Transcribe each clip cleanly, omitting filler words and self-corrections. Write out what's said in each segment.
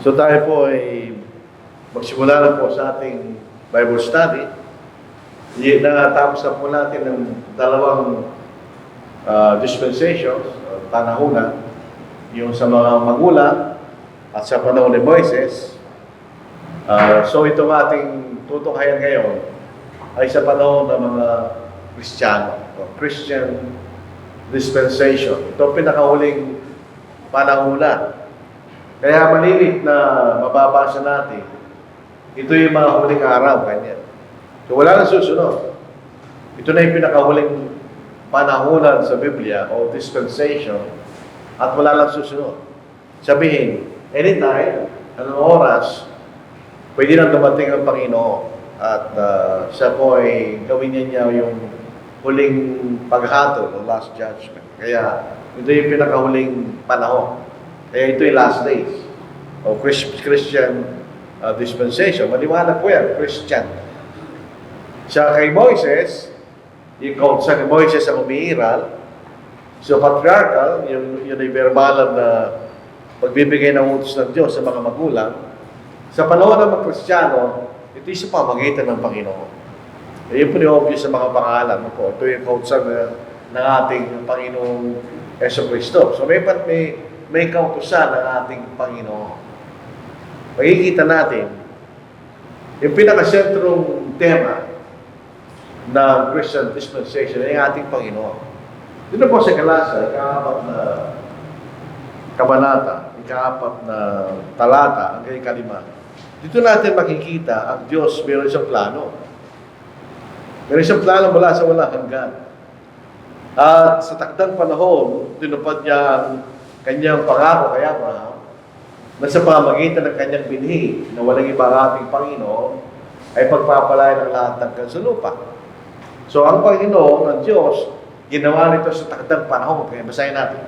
So tayo po ay magsimula na po sa ating Bible study. Natapos na po natin ng dalawang dispensations, panahunan, yung sa mga magulang at sa panahon ni Moises. So itong ating tutunghayan ngayon ay sa panahon ng mga Kristiyano, Christian dispensation. Ito pinakahuling panahunan. Kaya malilit na mababasa natin, ito yung mga huling araw, kanya. So wala nang susunod. Ito na yung pinakahuling panahunan sa Biblia o dispensation at wala nang susunod. Sabihin, anytime, anong oras, pwede nang dumating ang Panginoon at siya po ay gawin niya yung huling paghatol o last judgment. Kaya ito yung pinakahuling panahon. Kaya ito yung last days o Christian dispensation. Maliwanag po yan, Christian. Sa kay Moises, yung sa kay Moises ang umiiral. So patriarchal, yun ay verbalan na pagbibigay ng utos ng Diyos sa mga magulang. Sa panahon ng mga Kristiyano, ito yung sa pamagitan ng Panginoon. Yun po yung obvious sa mga pangalan. Ito yung kautusan ng ating Panginoong Jesucristo. So may kautusan ng ating Panginoon. Makikita natin yung pinakasentrong tema ng Christian dispensation ay ating Panginoon. Dito po sa Galasa, ika-4 na kabanata, ika-4 na talata, hanggang ika-5. Dito natin makikita ang Diyos mayroon siyang plano. Mayroon siyang plano mula sa walang hanggan. At sa takdang panahon, tinupad niya ang kanyang pangako kay Abraham na sa pamagitan ng kanyang binhi na walang iba ating Panginoon ay pagpapalaya ng lahat ng kansalupa. So ang Panginoon, ang Diyos, ginawa nito sa takdang panahon. Kaya basahin natin.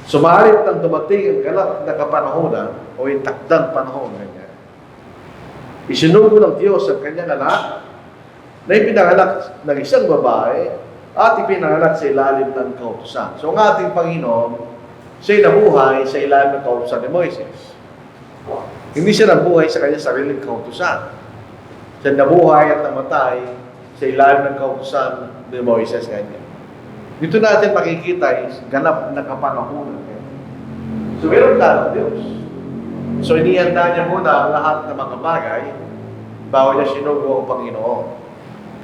Sumalit nang dumating ang ganap na kapanahonan o yung takdang panahon. Ganyan. Isinugo ng Diyos ang kanyang anak na ipinanganak ng isang babae at ipinanganak sa ilalim ng kautusan. So ang ating Panginoon, siya'y nabuhay sa ilalim ng kautusan ni Moises. Hindi siya nabuhay sa kanyang sariling kautusan. Siya nabuhay at namatay sa ilalim ng kautusan ni Moises. Ganyan. Dito natin makikita is ganap na kapanahunan. So meron na ang Diyos. So inihanda niya muna ang lahat ng mga bagay bago niya sinugo ang Panginoon.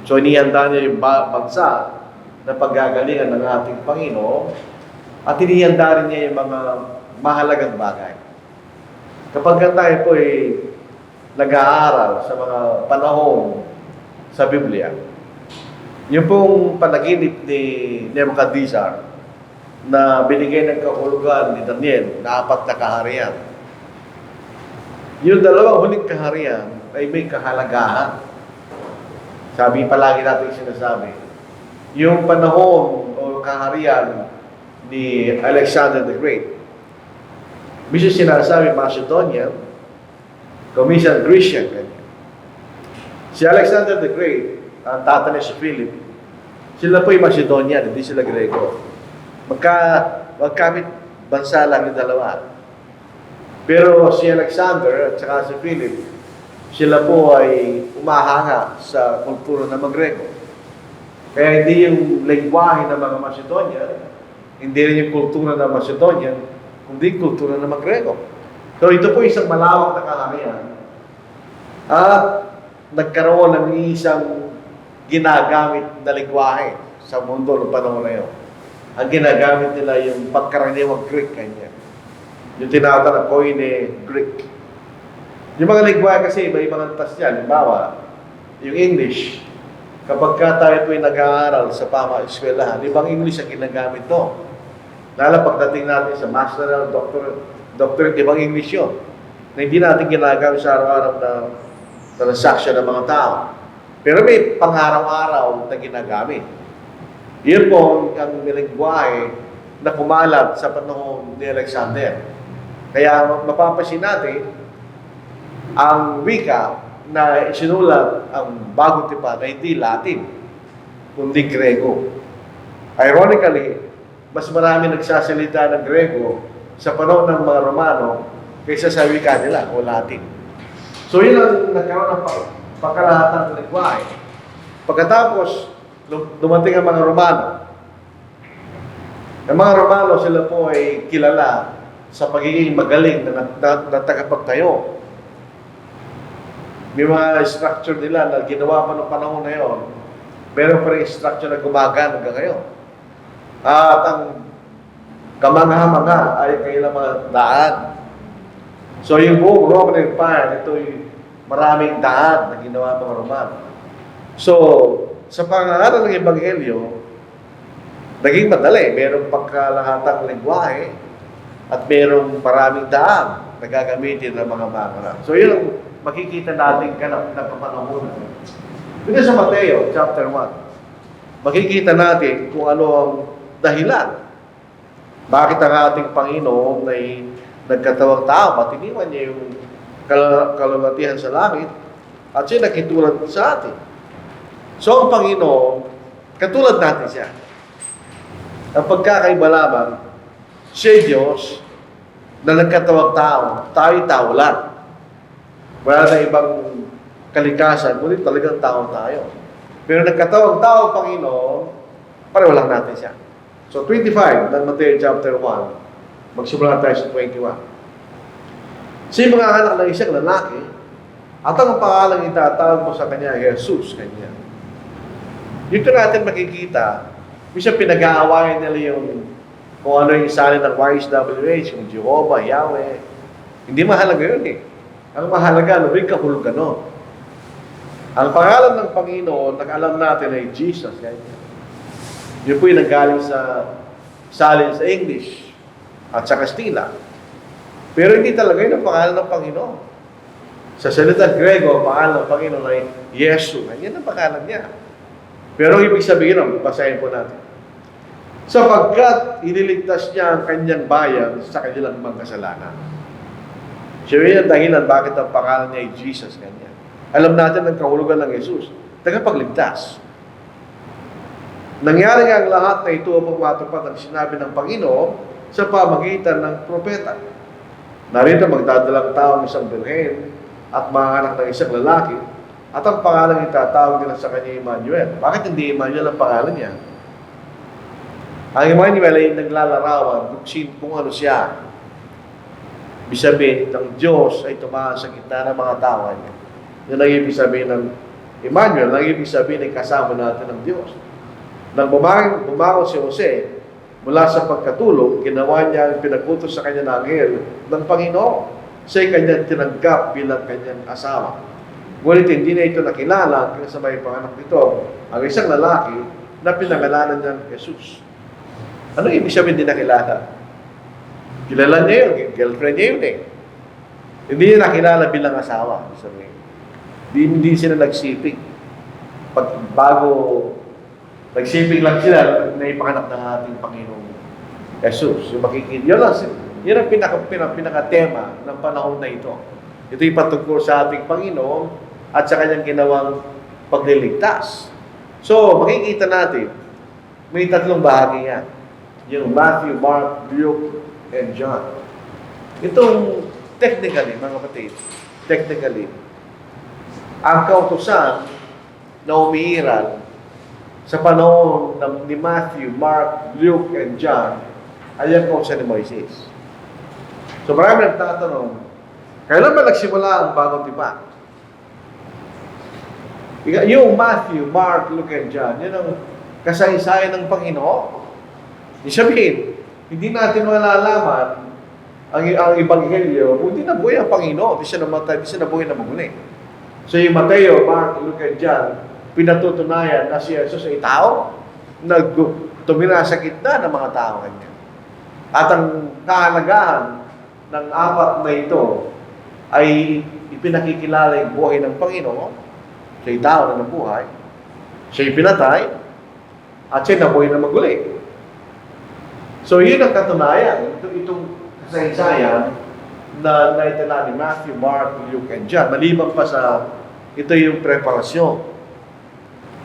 So inihanda niya yung bansa na paggagalingan ng ating Panginoon at inihanda rin niya yung mga mahalagang bagay. Kapag tayo po ay nag-aaral sa mga panahon sa Biblia, yung pong panaginip ni Nebuchadnezzar na binigay ng kahulugan ni Daniel na 4 na kaharian. Yung dalawang huling kaharian ay may kahalagahan. Sabi palagi natin sinasabi, yung panahon o kaharian ni Alexander the Great. Bisa sinasabi Macedonian, Commission Grecian. Si Alexander the Great, ang tata niya si Philip, sila po yung Macedonian, hindi sila Grego. Magkamit bansa lang yung dalawa. Pero si Alexander at saka si Philip, sila po ay umahanga sa kultura ng mga Grego. Kaya hindi yung lengguwahe ng mga Macedonian, hindi rin yung kultura ng Macedonian, kundi kultura ng mga Grego. So ito po isang malawak na kaharian. At nagkaroon ng isang ginagamit na lengguwahe sa mundo ng panahon na yun. Ang ginagamit nila yung pagkaraniwang Greek kanya. Yung tinatawag na Koine Greek. Yung mga lengguwahe kasi iba-ibang antas yan. Halimbawa, yung English, kapag tayo po ay nag-aaral sa eskwelahan, ibang English ang ginagamit doon. Lalo pagdating natin sa masteral, doctorate, ibang English yun. Na hindi natin ginagamit sa araw-araw na transaction ng mga tao. Pero may pang-araw-araw na ginagamit. Yun po ang lengguwahe na kumalat sa panahon ni Alexander. Kaya mapapansin natin, ang wika na isinulat ang bagong tipan ay hindi Latin, kundi Grego. Ironically, mas marami nagsasalita ng Grego sa panahon ng mga Romano kaysa sa wika nila o Latin. So yun ang nagkaroon ng pagkalahatang lingwahe. Pagkatapos, dumating ang mga Romano. Ang mga Romano, sila po ay kilala sa pagiging magaling na tagapagtayo. May mga structure nila na ginawa pa noong panahon na yun. Meron pa rin structure na gumagana hanggang ngayon. At ang kamangha-mangha ay kailang mga daan. So yung buong Roman Empire, ito ay maraming daan na ginawa mga Romano. So, sa pangangaral ng Ebanghelyo, naging madali. Merong pagkalahatang lingwahe at merong maraming daan na gagamitin ng mga mangaral. So yun ang makikita natin kanap na kapanahonan. Dito sa Mateo, chapter 1, makikita natin kung ano ang dahilan. Bakit ang ating Panginoon ay nagkatawang tao, matiniwan niya yung kalulatihan sa langit, at siya nakitulad sa atin. So ang Panginoon, katulad natin siya. Ang pagkakaiba lamang, siya Diyos na nagkatawang tao, tayo tao lang. Wala na ibang kalikasan, ngunit talagang tao tayo. Pero nagkatawang tao, Panginoon, pareho lang natin siya. So 25 ng Mateo chapter 1, magsimula tayo sa 21. Siya mga anak ng isang lalaki, at ang pangalang itatawag mo sa kanya, Jesus, kanya. Dito natin makikita, minsan pinag-aawayan nila yung kung ano yung salin ng YHWH, yung Jehovah, Yahweh. Hindi mahalaga yun eh. Ang mahalaga, ano, may kahulugan nun. Ang pangalan ng Panginoon, nag-alam natin ay Jesus. Yun po yung nanggaling sa salin sa English at sa Kastila. Pero hindi talaga yun ang pangalan ng Panginoon. Sa salita Grego, ang pangalan ng Panginoon ay Yesu. Yan ang pangalan niya. Pero ibig sabihin, basahin po natin. Sapagkat iniligtas niya ang kanyang bayan sa kanilang mga kasalanan. Siya yun ang dahilan bakit ang pangalan niya ay Jesus kanya. Alam natin ang kahulugan ng Jesus, tagapagligtas. Nangyari nga ang lahat na ito upang matupad ang sinabi ng Panginoon sa pamagitan ng propeta. Narito magdadalang tao ng isang birhen at mga anak ng isang lalaki at ang pangalan itatawag nila sa kanya Emmanuel. Bakit hindi Emmanuel ang pangalan niya? Ang Emmanuel ay naglalarawan kung ano siya. Ibig sabihin, ng Diyos ay tumahan sa gitna ng mga tao niya. Yun ang ibig sabihin ng Emmanuel, ang ibig sabihin ay kasama natin ng Diyos. Nang bumangon si Jose, mula sa pagkatulog, ginawa niya ang pinag-utos sa kanya ng anghel ng Panginoon. Siya'y kanyang tinanggap bilang kanyang asawa. Ngunit hindi na ito nakilala hanggang sa may panganak nito, ang isang lalaki na pinangalanan niyang Jesus. Ano ibig sabihin din nakilala? Kilala niya yun, girlfriend niya yun eh. Hindi niya nakilala bilang asawa. Hindi sila nagsiping. Bago nagsiping lang sila, naipanganak ng ating Panginoong Jesus. Yung makikita, yun ang pinaka-tema ng panahon na ito. Ito yung patungkol sa ating Panginoon at sa kanyang ginawang pagliligtas. So, makikita natin, may tatlong bahagi yan. Yung Matthew, Mark, Luke, and John. Itong technically, mga kapatid, ang kautusan na umiiral sa panahon ni Matthew, Mark, Luke, and John ay ang kautusan ni Moises. So marami nagtatanong, kailan ba nagsimula ang bagong tipan? Yung Matthew, Mark, Luke, and John, yun ang kasaysayan ng Panginoon. Sabihin, hindi natin malalaman ang Ebanghelyo kung hindi nabuhay ang Panginoon, hindi siya namatay, hindi siya nabuhay na maguli. So yung Mateo, Mark, Luke, and John, pinatutunayan na si Jesus ay tao, tumira sa gitna ng mga tao kanya. At ang kahalagahan ng apat na ito ay ipinakikilala yung buhay ng Panginoon. Siya'y tao na nabuhay, siya'y pinatay, at siya'y nabuhay na maguli. So, yun ang katunayan. Itong kasaysayan na naitala ni Matthew, Mark, Luke, and John. Maliban pa sa ito yung preparasyon.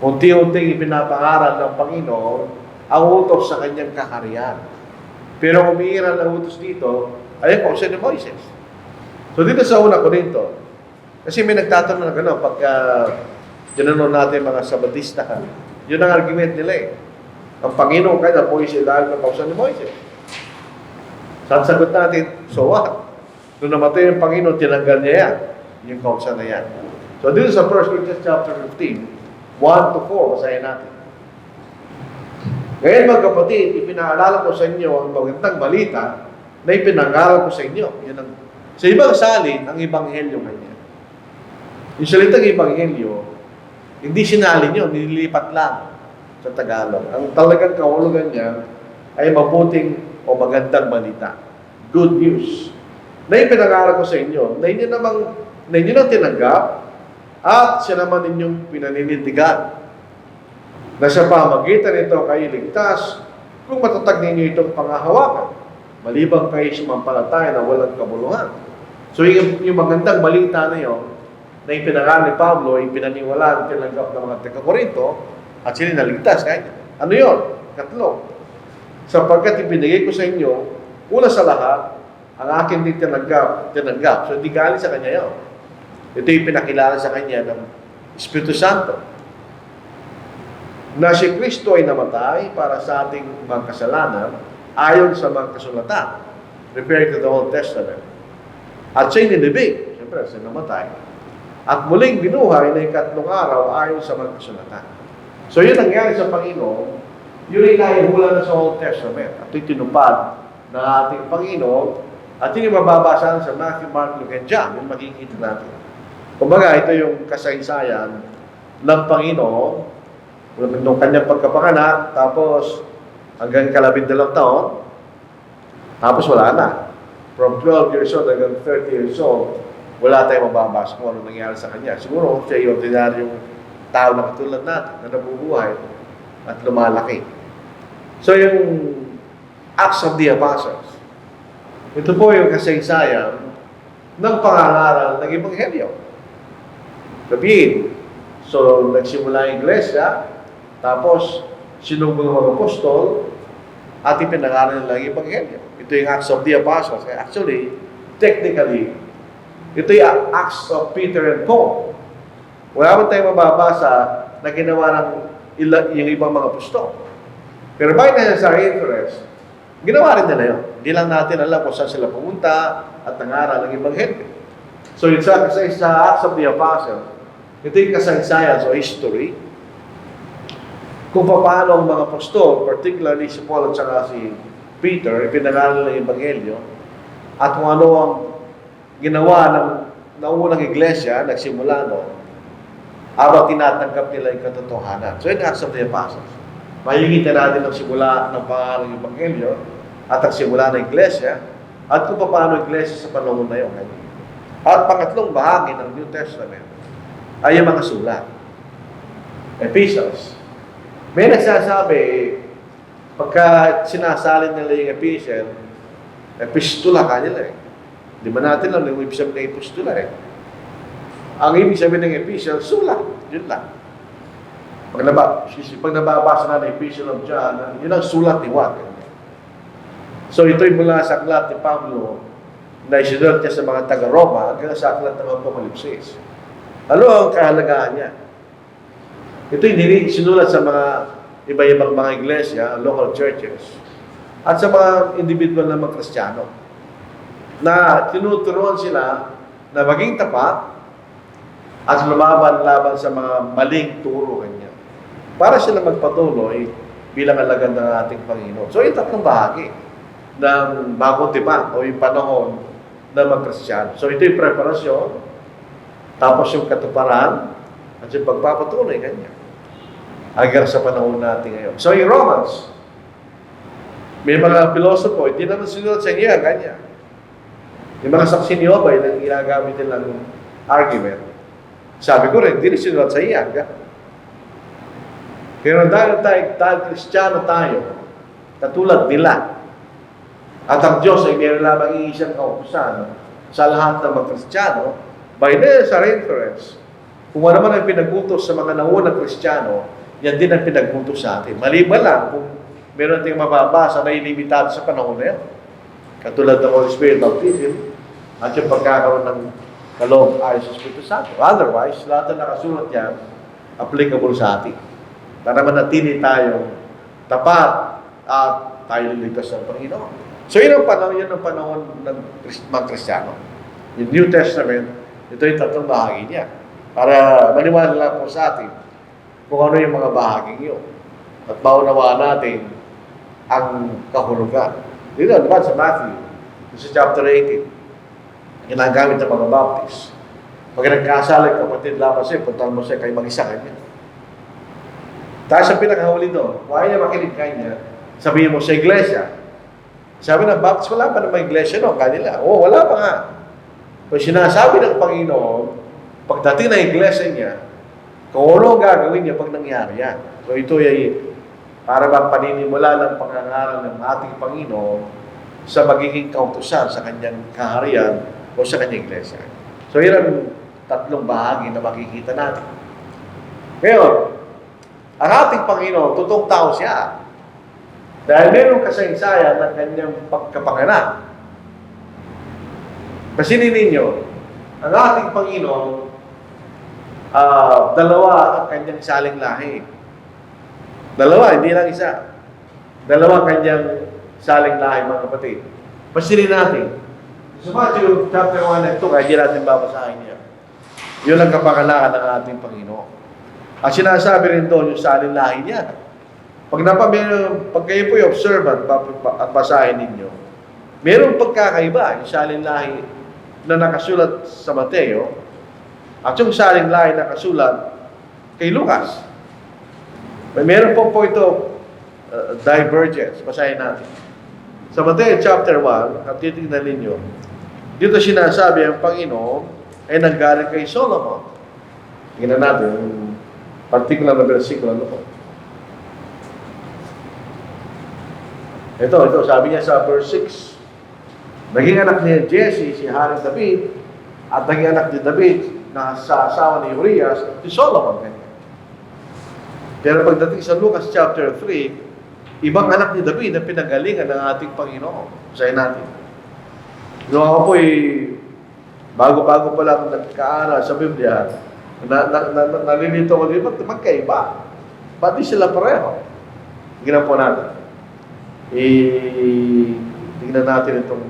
Unti-unting ipinapangaral ng Panginoon ang utos sa kanyang kaharian. Pero umiiral ang utos dito ay ang kautusan ni Moises. So dito sa una Korinto, kasi may nagtatanong na gano'n, pagka ginanoon natin mga Sabatista, yun ang argument nila eh. Ang Panginoon kaya na Moises dahil ng kausan ni Moises. Saan sagot natin, so what? Nung namatay yung Panginoon, tinanggal niya yan. Yung kausan na yan. So dito sa 1 Corinthians chapter 15, 1 to 4, basahin natin. Ngayon mga kapatid, ipinaalala ko sa inyo ang magandang balita na ipinangaral ko sa inyo. Yan ang, sa ibang salin, ang Ebanghelyo kanya. Yung salitang Ebanghelyo, hindi sinalin yun, nililipat lang sa Tagalog. Ang talagang kahulugan niya ay mabuting o magandang balita. Good news. Na ipinangaral ko sa inyo, na inyo nang tinanggap at siya naman inyong pinaninindigan. Na sa pamagitan nito kayo ligtas kung matatag ninyo itong pangahawakan. Malibang kayo sumampalataya na walang kabuluhan. So yung magandang balita na yun, na ipinangaral ni Pablo, ipinaniwalaan, tinanggap ng mga taga-Korinto, at sila naligtas. Ano yun? Katlo. Sapagkat ibinigay ko sa inyo, una sa lahat, ang akin din tinanggap. So hindi galing sa kanya yun. Ito yung pinakilala sa kanya ng Espiritu Santo. Na si Kristo ay namatay para sa ating mga kasalanan ayon sa mga kasulatan. Referring to the Old Testament. At siya'y nilibig. Siyempre, siya namatay. At muling binuhay na ikatlong araw ayon sa mga kasulatan. So yun nangyari sa Panginoon, yun ay nahihula na sa Old Testament. At ito'y tinupad ng ating Panginoon. At yun yung mababasa sa Matthew, Mark, Luke, and John. Yung makikita natin. Kumbaga, ito yung kasaysayan ng Panginoon nung kanyang pagkapanganak, tapos hanggang 12 taon, tapos wala na. From 12 years old hanggang 30 years old, wala tayong mababasa kung ano nangyari sa kanya. Siguro, siya yung ordinaryong tao na katulad natin, na nabubuhay at lumalaki. So, yung Acts of the Apostles, ito po yung kasaysayan ng pangangaral ng Ebanghelyo. Sabihin, so, nagsimula yung iglesia, tapos, sinugo ng mga apostol, at ipinangaral nila yung Ebanghelyo. Ito yung Acts of the Apostles. Actually, technically, ito yung Acts of Peter and Paul. Wala man tayong mababasa na ginawa ng yung ibang mga apostol. Pero by necessary interest, ginawa rin nila yun. Hindi lang natin alam kung saan sila pumunta at nangaral ng Ebanghelyo. So, it's sa Acts of the Apostles, ito yung kasaysayan, so history, kung paano ang mga apostol, particularly si Paul at saka si Peter, ipinangaral ng Ebanghelyo, at kung ano ang ginawa ng naunang iglesia, nagsimula habang tinatanggap nila yung katotohanan. So, yung Acts of the Apostles. Makikita natin ang simula ng pangalan ng Ebanghelyo at ang simula ng iglesia at kung paano ang iglesia sa panahon na yun. At pangatlong bahagi ng New Testament ay yung mga sulat. Epistles. May nagsasabi, pagka sinasalin nila yung epistula kanila eh. Di ba natin lang yung ibig sabihin ng epistula eh. Ang ibig sabihin ng epistle, sulat. Yun lang. Pag nababasa na ng Epistle of John, yun ang sulat ni Juan. So ito'y mula sa aklat ni Pablo na isinulat niya sa mga taga-Roma hanggang sa aklat ng Apokalipsis. Ano ang kahalagaan niya? Ito'y sinulat sa mga iba-ibang mga iglesia, local churches, at sa mga individual na mga Kristiyano na tinuturuan sila na maging tapat at lumaban-laban sa mga maling turo kanya para sila magpatuloy bilang alagad ng ating Panginoon. So, yung tatlong bahagi ng bagong tipan o yung panahon ng mga Kristiyano. So, ito yung preparasyon, tapos yung katuparan, at yung pagpapatuloy kanya hanggang sa panahon natin ngayon. So, yung Romans, may mga pilosopo, hindi naman sinulat sa inyo, kanya. Yung mga saksi ni Jehovah, yung ginagamit nilang argument. Sabi ko rin, hindi rin sinulat sa iyan. Pero dahil Kristiyano tayo, katulad nila, at ang Diyos ay mayroon lamang iisang kautusan sa lahat ng mga Kristiyano, by necessary inference, kung ano man ang pinag-utos sa mga naunang Kristiyano, yan din ang pinag-utos sa atin. Maliban lang kung meron tayong mababasa na ilimitado sa panahon na yan. Katulad ng Holy Spirit baptism, at yung pagkakaroon ng kaloob ayon sa Espiritu Santo. Otherwise, lahat na nakasulat yan, applicable sa atin. Para manatili tayong tapat at tayo liligtas ng Panginoon. So yun ang panahon ng mga Kristiyano. Yung New Testament, ito yung tatlong bahagi niya. Para maniwala lang po sa atin kung ano yung mga bahaging yun. At maunawaan natin ang kahulugan. Dito naman sa Matthew, sa chapter 18, ginagamit ng mga Baptist. Pag nagkasala yung kapatid lamang siya, puntahan mo siya kayo mag-isa kanya. Tapos ang pinakahuli doon, kung ayaw niya makinig kanya, sabihin mo sa iglesia. Sabi ng Baptist, wala pa naman iglesia no, kanila. Oo, wala pa nga. Kung sinasabi ng Panginoon, pagdating ng iglesia niya, kung ano gagawin niya pag nangyari yan. So ito ay para bang paninimula ng pangangaral ng ating Panginoon sa magiging kautusan sa kanyang kaharian o sa kanyang iglesia. So yun ang tatlong bahagi na makikita natin. Ngayon, ang ating Panginoon, totoong tao siya. Dahil mayroong kasaysayan ng kanyang pagkapanganak. Pasinin ninyo, ang ating Panginoon, dalawa ang kanyang saling lahi. Dalawa, hindi lang isa. Dalawa kanyang saling lahi, mga kapatid. Pasinin natin. Sa Matthew chapter 1 and 2, kaya hindi natin babasahin niya. Yun ang kapanganakan ng ating Panginoon. At sinasabi rin doon yung saling lahi niya. Pag kayo po'y observant at basahin ninyo, mayroong pagkakaiba yung saling lahi na nakasulat sa Mateo at yung saling lahi na nakasulat kay Lucas. Mayroon po ito divergence. Basahin natin. Sa Mateo chapter 1, at titignan ninyo, dito sinasabi ang Panginoon ay nanggaling kay Solomon. Tingnan natin yung particular na versikulo ano po. Ito, sabi niya sa verse 6. Naging anak ni Jesse, si Haring David, at naging anak ni David na sa asawa ni Urias, si Solomon. Pero pagdating sa Lucas chapter 3, ibang anak ni David na pinagalingan ng ating Panginoon. Basahin natin. Yung ako po'y bago-bago pa lang nagkaaral sa Biblia, nalilito ko din, ba't magkaiba? Ba't di sila pareho? Tingnan po natin. Tingnan natin itong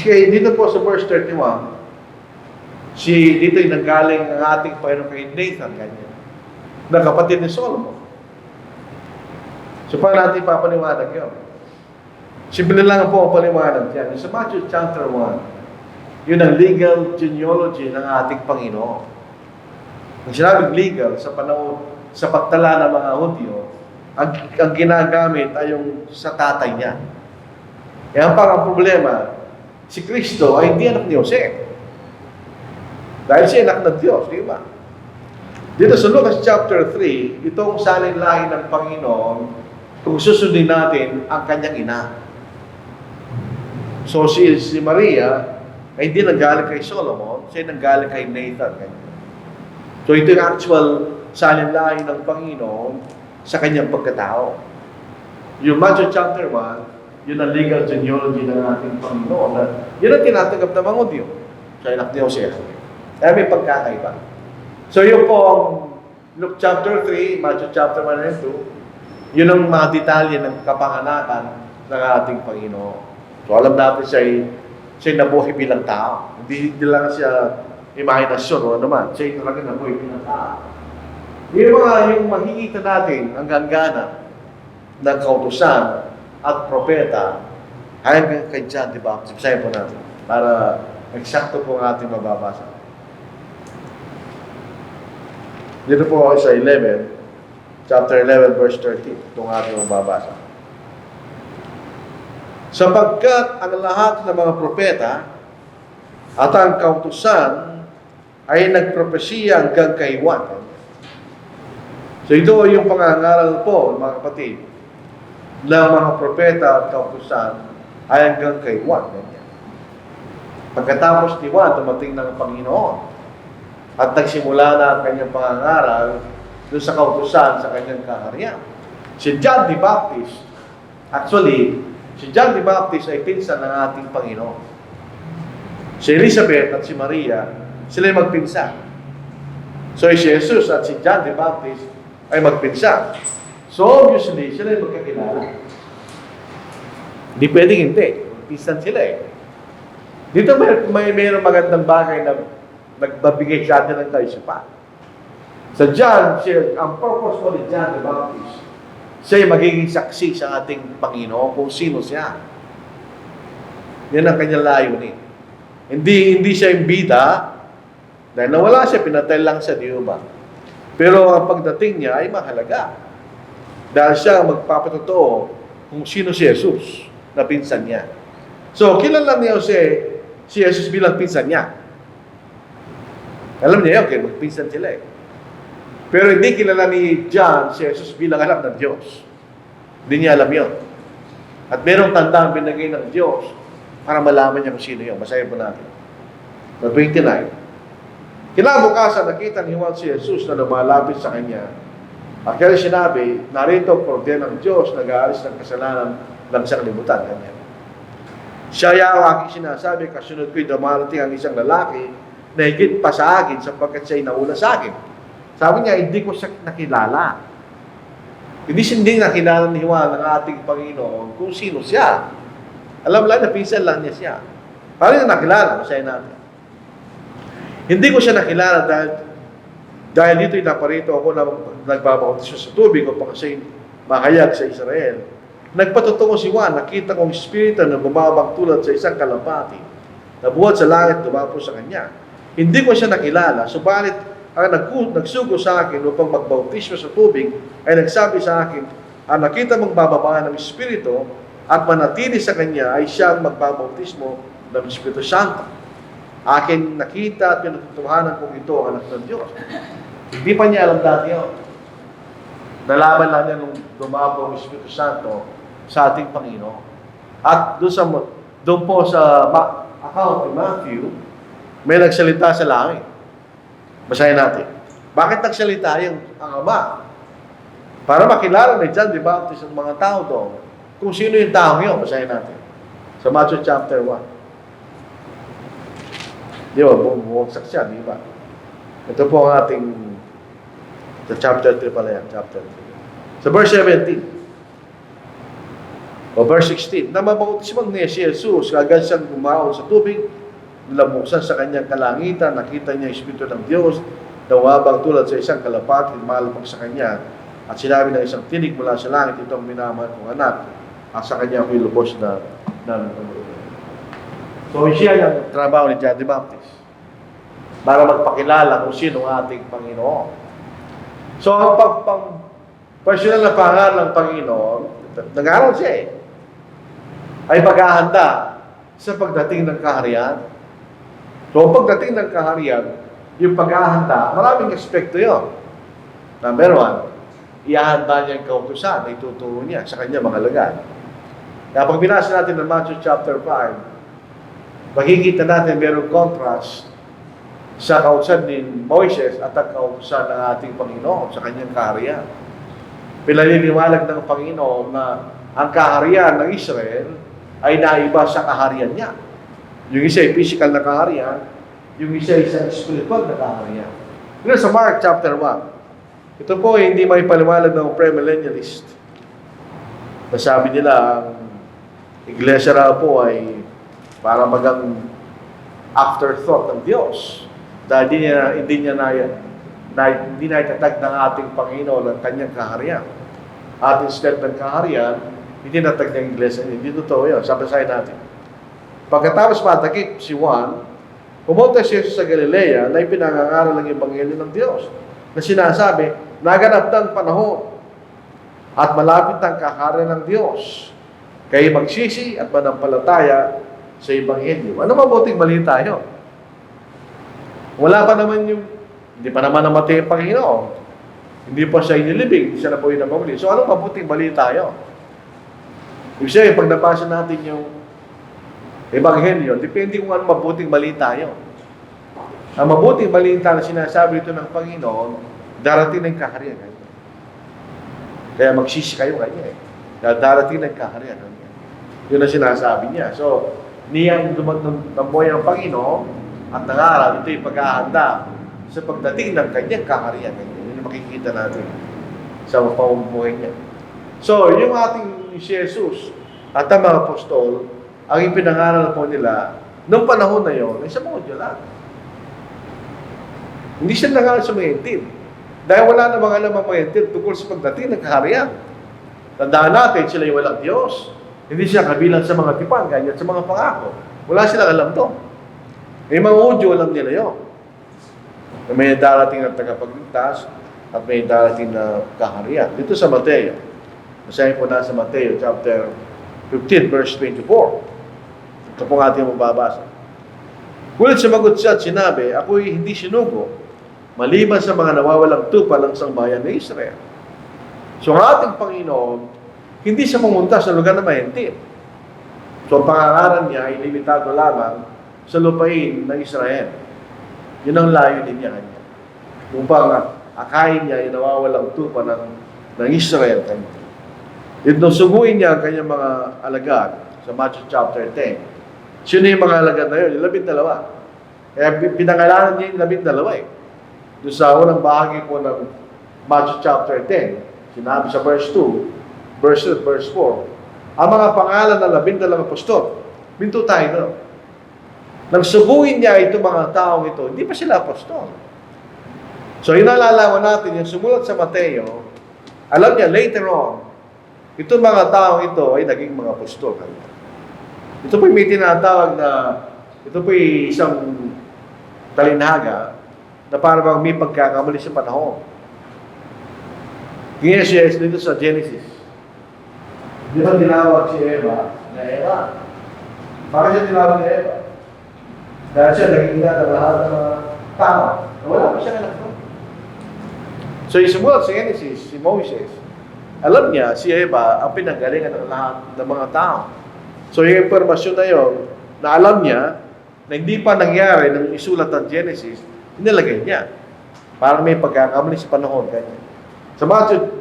dito po sa verse 31, dito'y nanggaling ang ating Panginoon kay Nathan, ganyan, na kapatid ni Solomon. So, paano natin papaliwanag yun? Simple lang po ang paliwanag yan. Sa Matthew chapter 1, yun ang legal genealogy ng ating Panginoon. Ang sinabing legal, sa panahon, sa pagtala ng mga Hudyo, ang ginagamit ay yung sa tatay niya. Kaya ang problema, si Kristo ay hindi anak ni Jose. Dahil siya anak ng Diyos, di ba? Dito sa Lucas chapter 3, itong saling lahi ng Panginoon, kung susundin natin ang kanyang ina. So si Maria ay hindi nanggaling kay Solomon, siya nanggaling kay Nathan. So ito yung actual saling lahi ng Panginoon sa kanyang pagkatao. Yung Matthew chapter 1, yun ang legal genealogy ng ating Panginoon. Yun ang tinatanggap ng mga Hudyo. Siya anak ni Jose. Kaya may pagkakaiba. So yun po ang Luke chapter 3, Matthew chapter 1 and 2, yun ang mga detalye ng kapanganakan ng ating Panginoon. So alam natin siya nabuhay bilang tao. Hindi lang siya imahinasyon o naman. Siya talaga nabuhay bilang tao. Yung makikita natin ang gangganan ng kautusan at propeta ayon kay John the Baptist. Basahin po natin para eksakto po ang ating mababasa. Dito po ako sa 11, chapter 11, verse 13. Itong ating mababasa. Sapagkat ang lahat ng mga propeta at ang kautusan ay nagpropesiya hanggang kay Juan. So ito yung pangangaral po, mga kapatid, ng mga propeta at kautusan ay hanggang kay Juan. Pagkatapos ni Juan, dumating ng Panginoon at nagsimula na ang kanyang pangangaral doon sa kautusan sa kanyang kaharian. Si John the Baptist, actually, si John the Baptist ay pinsan ng ating Panginoon. Si Elizabeth at si Maria, sila ay magpinsan. So si Jesus at si John the Baptist ay magpinsan. So obviously, sila ay magkakilala. Hindi pwedeng hindi. Pinsan sila eh. Dito may mayroong magandang bagay na nagbabigay sa atin ng kaisipan. Sa John, ang purpose ko ni John the Baptist, siya ay magiging saksi sa ating Panginoon kung sino siya. Yan ang kanyang layunin. Hindi siya yung bida, dahil nawala siya, pinatay lang siya, di ba? Pero ang pagdating niya ay mahalaga. Dahil siya magpapatotoo kung sino si Jesus na pinsan niya. So, kilala niya si Jesus bilang pinsan niya. Alam niya, okay, magpinsan sila eh. Pero hindi kilala ni John si Jesus bilang anak ng Diyos. Hindi niya alam yun. At merong tanda ang binigay ng Diyos para malaman niya kung sino yun. Basahin po natin. Na 29. Kinabukasan, nakita ni Juan si Jesus na lumalapit sa kanya. At kaya sinabi, narito kordero ng Diyos, nag-aalis ng kasalanan ng sanglibutan. Kanya. Siya ang aking sinasabi, kasunod ko'y dumarating ang isang lalaki na higit pa sa akin sapagkat siya'y nauna sa akin. Sabi niya, hindi ko siya nakilala. Hindi nakilala ni Juan ng ating Panginoon kung sino siya. Alam lang, napisan lang niya siya. Paano niya nakilala? Masahin natin. Hindi ko siya nakilala dahil dito'y naparito ako na nagbabautismo sa tubig o kasi mahayag sa Israel. Nagpatutungo si Juan, nakita kong espiritu na bumabang tulad sa isang kalapati na buhat sa langit dumapo sa kanya. Hindi ko siya nakilala, subalit ang nagsugo sa akin upang magbautismo sa tubig ay nagsabi sa akin, ang nakita mong bababa ng Espiritu at manatili sa kanya ay siyang magbabautismo ng Espiritu Santo. Akin nakita at pinatutuhanan kong ito ang anak ng Diyos. Hindi pa niya alam dati yun. Nalaman lang niya nung dumapo ang Espiritu Santo sa ating Panginoon. At doon po sa account ni Matthew, may nagsalita sa langit. Basahin natin. Bakit nagsalita ang Ama? Para makilala ni John the Baptist ang mga tao doon kung sino yung tao yun. Basahin natin. Sa Matthew chapter 1. Di ba? Bumagsak siya, di ba? Ito po ang ating sa chapter 3 pala yan. Chapter 3. Sa verse 17 o verse 16, na mabautismo niya si Jesus, agad siyang gumaon sa tubig, nilamusan sa kanyang kalangitan, nakita niya yung Espiritu ng Diyos, nawabang tulad sa isang kalapati, malapag sa kanya, at sinabi ng isang tinig mula sa langit, ito ang minamahal kong anak, at sa kanya ako'y lubos na So, siya yung trabaho ni John the Baptist para magpakilala kung sino ang ating Panginoon. So, ang personal na pangalan ng Panginoon, nag-aaral siya ay paghahanda sa pagdating ng kaharian. So, pagdating ng kaharian, yung paghahanda, maraming aspekto yun. Number 1, ihahanda niya yung kautusan na ituturo niya sa kanya mga alagad. Kaya pag binasa natin ng Matthew chapter 5, makikita natin mayroong contrast sa kautusan ni Moises at ang kautusan ng ating Panginoon sa kanyang kaharian. Pinaliliwanag ng Panginoon na ang kaharian ng Israel ay naiba sa kaharian niya. Yung isa ay physical na kaharian, yung isa ay isang spiritual na kaharian. Pero sa Mark chapter 1, ito po ay hindi may paliwanag ng premillennialist. Nasabi nila, ang iglesia raw po ay para magang afterthought ng Diyos. Dahil hindi niya itatag ng ating Panginoon ang kanyang kaharian. At instead ng kaharian, hindi natag ng iglesia. Hindi totoo yun. Sabasahin natin. Pagkatapos matakip si Juan, pumunta si Jesus sa Galilea na ipinangangaral ng Ebanghelyo ng Diyos na sinasabi, naganap ng panahon at malapit ang kaharian ng Diyos. Kayo magsisi at manampalataya sa Ebanghelyo. Ano mabuting balita yun? Wala pa naman hindi pa naman namatay ang Panginoon. Hindi pa siya inilibing, siya na po yung napamuli. So anong mabuting balita yun? Ibig sabihin, pag nabasa natin yung Ebanghelyo, depende kung ano mabuting balita yun. Ang mabuting balita na sinasabi ito ng Panginoon, darating ng kaharian. Kaya magsisi kayo kanya eh. Dahil darating ng kaharian. Yun ang sinasabi niya. So, niyang dumatamboy ang Panginoon at nangaral, ito yung paghahanda sa pagdating ng kanyang kaharian. Yun yung makikita natin sa pamumuhay niya. So, yung ating si Jesus at ang mga apostol, ang ipinangaral po nila, noong panahon na yun, ay sa mga Diyo lang. Hindi siya nangaral sa mga itim. Dahil wala namang alam ang mga itim tungkol sa pagdating ng kaharian. Tandaan natin, sila yung walang Diyos. Hindi siya kabilang sa mga tipan, ganyan sa mga pangako. Wala silang alam to. May mga Hudyo, alam nila yun. May darating na tagapagligtas at may darating na kaharian. Dito sa Mateo. Masahin po na sa Mateo chapter 15 verse 24. Ito pong ating mababasa. Ngunit sumagot siya at sinabi, ako'y hindi sinugo, maliban sa mga nawawalang tupa ng sambayan ng Israel. So ang ating Panginoon, hindi siya pumunta sa lugar na mahinti. So ang pangangaral niya ay limitado lamang sa lupain ng Israel. Yun ang layo din niya kanya. Upang akayin niya ay nawawalang tupa ng Israel kanya. Yun nung suguin niya ang kanyang mga alagad sa Matthew chapter 10. Sino yung mga alagad na yun? Yung 12. Kaya pinangalanan niya yung 12 eh. Doon sa unang bahagi po ng Matthew chapter 10, sinabi sa verse 2, verse 3, verse 4, ang mga pangalan ng 12 apostol. Binto tayo doon. Nang suguin niya itong mga taong ito, hindi pa sila apostol. So, inalalaman natin yung sumulat sa Mateo, alam niya later on, itong mga taong ito ay naging mga apostol. Ito po'y may tinatawag na, ito po'y isang talinhaga na parang may pagkakamali sa panahon. Tingnan siya dito sa Genesis. Di ba tinawag si Eva na Eva? Bakit siya tinawag na Eva? Dahil siya naging ina ng lahat ng mga tao. Wala pa siya anak doon. So, isumulat sa Genesis, si Moses, alam niya, si Eva ang pinanggalingan ng lahat ng mga tao. So, yung informasyon na yun, na alam niya, na hindi pa nangyari nang isulat ng Genesis, inilagay niya. Parang may pagkakamali sa panahon. Ganyan. Sa Matthew,